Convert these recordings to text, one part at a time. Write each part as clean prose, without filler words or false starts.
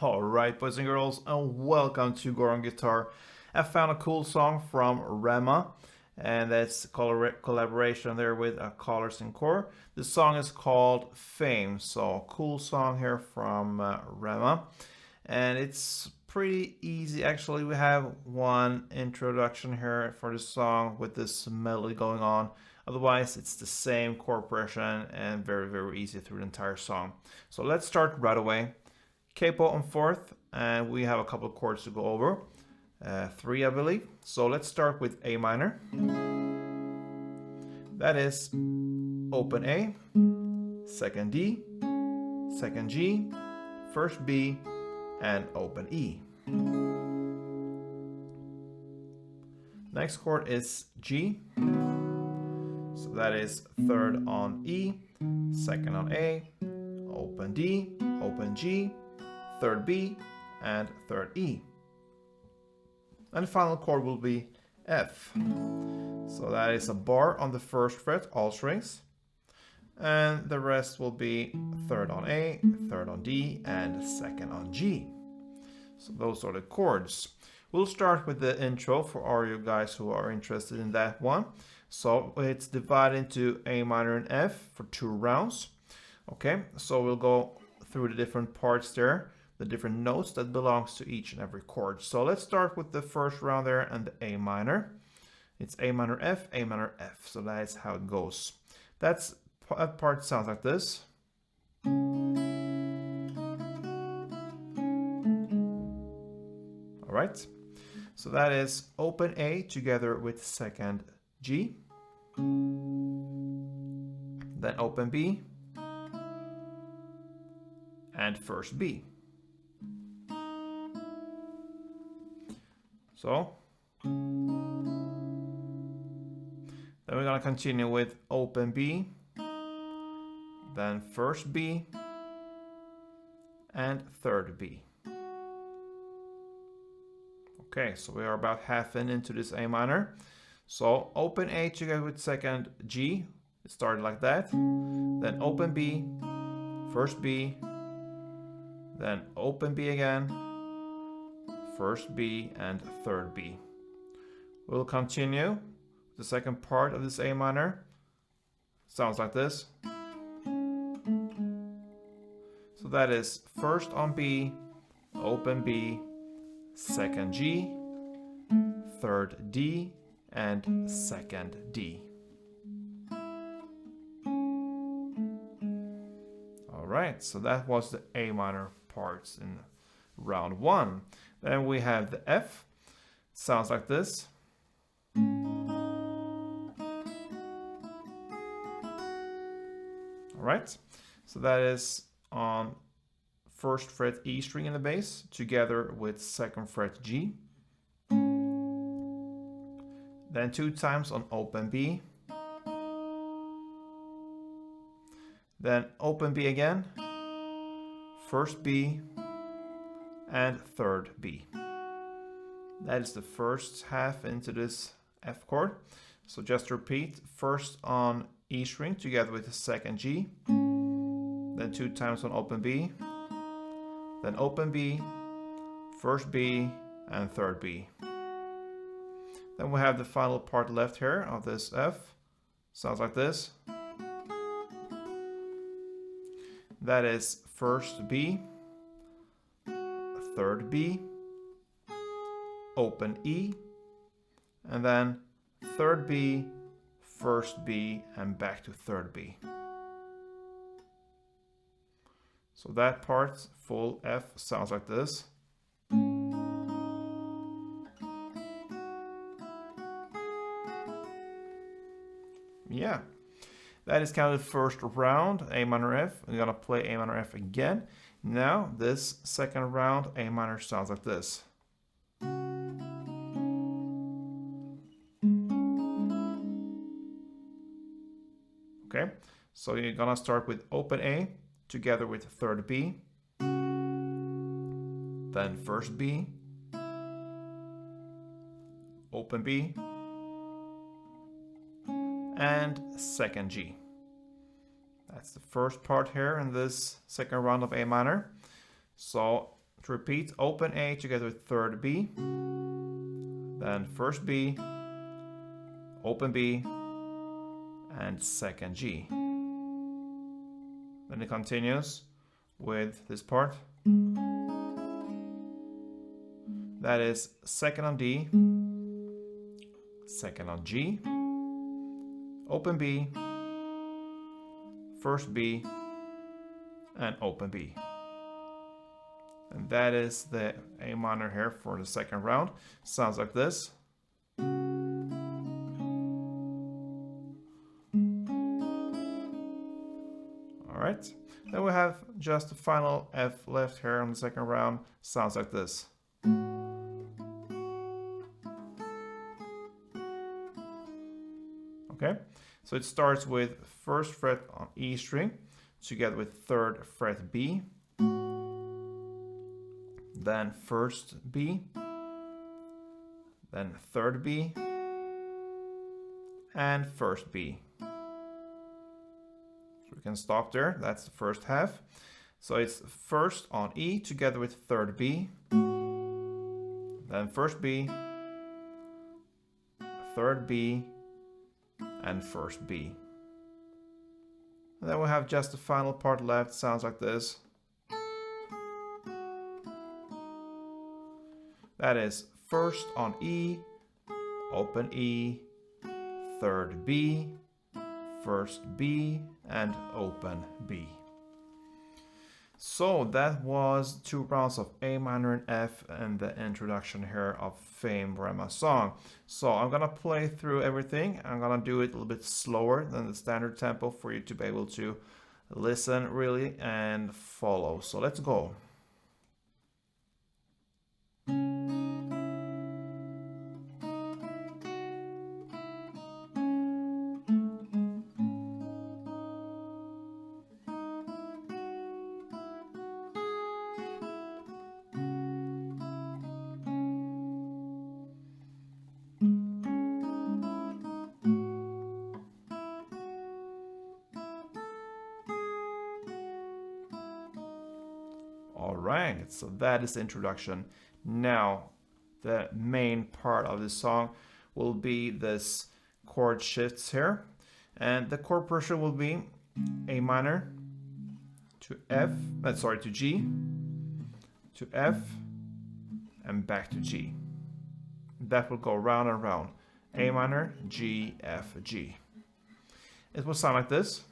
Alright, boys and girls, and welcome to Go On Guitar. I found a cool song from Rema, and that's collaboration there with Chords and Chord. The song is called Fame, so cool song here from Rema, and it's pretty easy. Actually, we have one introduction here for the song with this melody going on. Otherwise, it's the same chord progression and very easy through the entire song. So let's start right away. Capo on fourth, and we have a couple of chords to go over. Three, I believe. So let's start with A minor. That is open A, second D, second G, first B, and open E. Next chord is G. So that is third on E, second on A, open D, open G, third B, and third E. And the final chord will be F. So that is a bar on the first fret, all strings. And the rest will be third on A, third on D, and second on G. So those are the chords. We'll start with the intro for all you guys who are interested in that one. So it's divided into A minor and F for 2 rounds. Okay, so we'll go through the different parts there, the different notes that belongs to each and every chord. So let's start with the first round there and the A minor. It's A minor F, A minor F. So that's how it goes. That part sounds like this. All right. So that is open A together with second G, then open B, and first B. So then we're going to continue with open B, then first B, and third B. Okay, so we are about half into this A minor. So open A together with second G, it started like that. Then open B, first B, then open B again, first B, and third B. We'll continue the second part of this A minor. Sounds like this. So that is first on B, open B, second G, third D, and second D. All right, so that was the A minor parts in round 1. Then we have the F. Sounds like this. All right, so that is on first fret E string in the bass together with second fret G. Then 2 times on open B. Then open B again, first B, and third B. That is the first half into this F chord. So just repeat, first on E string together with the second G, then 2 times on open B, then open B, first B, and third B. Then we have the final part left here of this F. Sounds like this. That is first B, third B, open E, and then third B, first B, and back to third B. So that part, full F, sounds like this. Yeah, that is kind of the first round, A minor F. We're gonna play A minor F again. Now, this second round, A minor sounds like this. Okay, so you're gonna start with open A together with third B, then first B, open B, and second G. That's the first part here in this second round of A minor. So To repeat, open A together with third B, then first B, open B, and second G. Then it continues with this part. That is second on D, second on G, open B, first B, and open B. And that is the A minor here for the second round. Sounds like this. Alright, then we have just the final F left here on the second round. Sounds like this. Okay, so it starts with first fret on E string together with third fret B, then first B, then third B, and first B. So we can stop there. That's the first half. So it's first on E together with third B, then first B, third B, and first B. And then we have just the final part left. Sounds like this. That is first on E, open E, third B, first B, and open B. So that was 2 rounds of A minor and F and the introduction here of Fame Rema song. So I'm gonna play through everything. I'm gonna do it a little bit slower than the standard tempo for you to be able to listen really and follow. So let's go. Alright, so that is the introduction. Now, the main part of the song will be this chord shifts here. And the chord progression will be A minor to F, to G, to F, and back to G. That will go round and round. A minor, G, F, G. It will sound like this.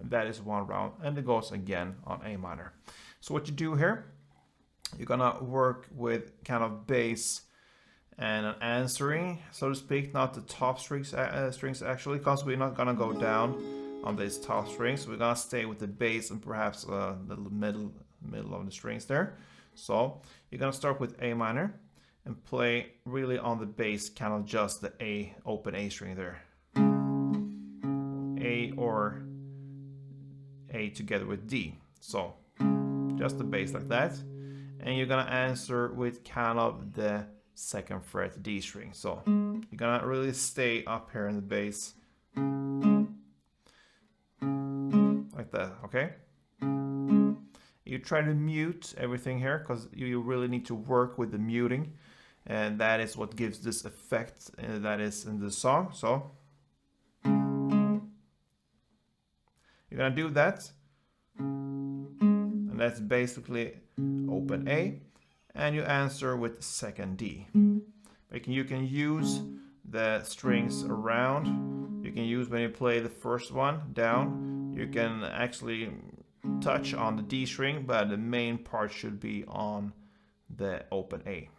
That is one round, and it goes again on A minor. So what you do here, you're gonna work with kind of bass and an answering, so to speak, not the top strings actually, because we're not gonna go down on these top strings. We're gonna stay with the bass and perhaps the middle of the strings there. So you're gonna start with A minor and play really on the bass, kind of just the A, open A string there. A or A together with D. So just the bass like that. And you're gonna answer with kind of the second fret D string. So you're gonna really stay up here in the bass. Like that, okay? You try to mute everything here because you really need to work with the muting. And that is what gives this effect that is in the song. So you're gonna do that, and that's basically open A, and you answer with second D. You can use the strings around. You can use when you play the first one down. You can actually touch on the D string, but the main part should be on the open A.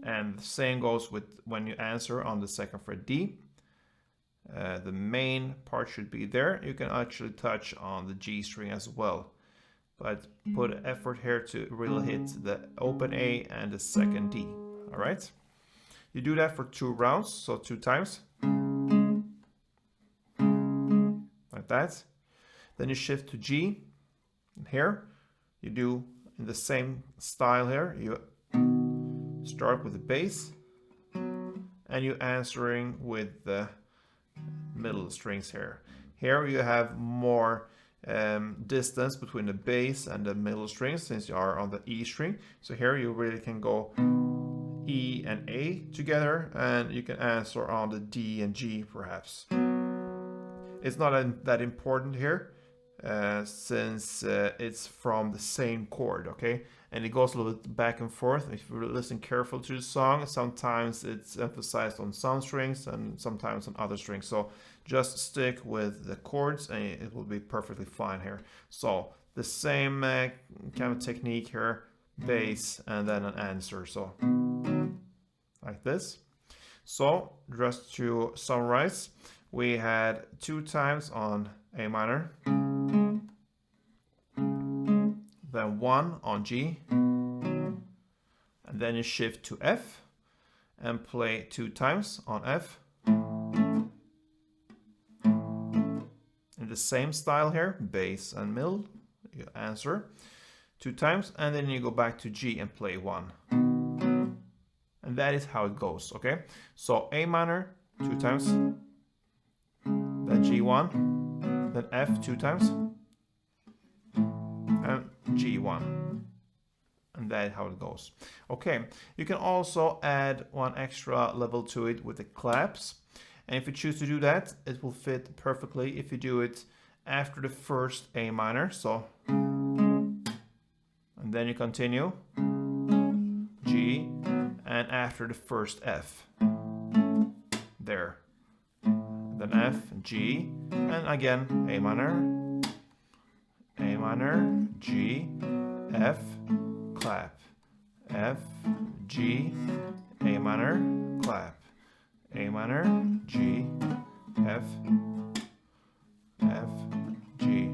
And the same goes with when you answer on the second fret D. The main part should be there. You can actually touch on the G string as well, but put effort here to really hit the open A and the second D. All right, you do that for 2 rounds, so 2 times like that. Then you shift to G. Here you do in the same style here. You start with the bass and you're answering with the middle strings here. Here you have more distance between the bass and the middle strings since you are on the E string. So here you really can go E and A together, and you can answer on the D and G perhaps. It's not that important here since it's from the same chord, okay? And it goes a little bit back and forth. If you listen carefully to the song, sometimes it's emphasized on some strings and sometimes on other strings. So just stick with the chords and it will be perfectly fine here. So the same kind of technique here, bass and then an answer. So like this. So just to summarize, we had 2 times on A minor, then 1 on G, and then you shift to F and play 2 times on F. In the same style here, bass and middle, you answer 2 times, and then you go back to G and play 1. And that is how it goes, okay? So A minor 2 times, then G1, then F 2 times, and G1. And that is how it goes. Okay, you can also add one extra level to it with the claps. And if you choose to do that, it will fit perfectly if you do it after the first A minor. So, and then you continue, G, and after the first F. There. Then F, G, and again A minor, G, F, clap, F, G, A minor, clap, A minor, G, F, F, G.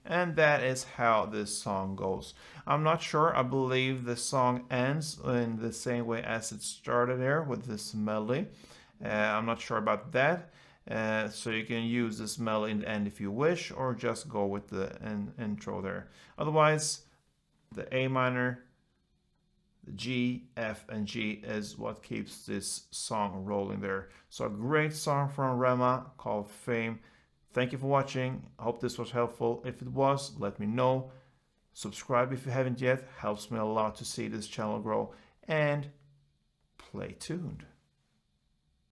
And that is how this song goes. I'm not sure, I believe the song ends in the same way as it started here with this melody. I'm not sure about that. So you can use this melody in the end if you wish, or just go with the intro there. Otherwise, the A minor, the G, F, and G is what keeps this song rolling there. So a great song from Rema called Fame. Thank you for watching. I hope this was helpful. If it was, let me know. Subscribe if you haven't yet. Helps me a lot to see this channel grow. And play tuned.